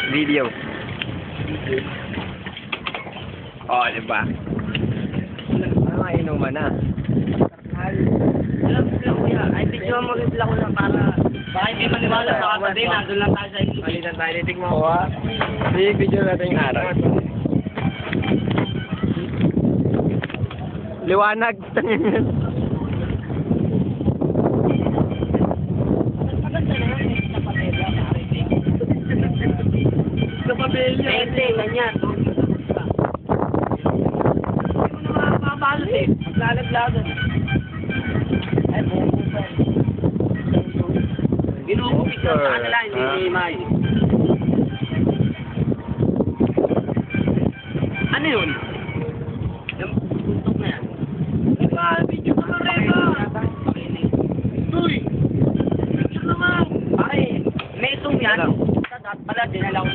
Video. Oh, diba? Ano nga inuman na? Alam ko yan. Ay, video mo rin lang ko na para... Baka hindi maniwala sa kapatid. Nandun lang tayo sa inyo. Malitan tayo, titik mo ako ha. Sige, video natin yung araw. Liwanag. Tangin yan. Kapamilya. Hindi, ganyan. Hindi mo na makabalot eh. Maglalaglagan. Ay, bumubusan. Ginuupit ka sa kanila, hindi may. Ano yun? Yung buntok na yan. Diba, video ka na rin ba? Uy! Picture naman! Pare, may itong yan. Pala, dinala ko.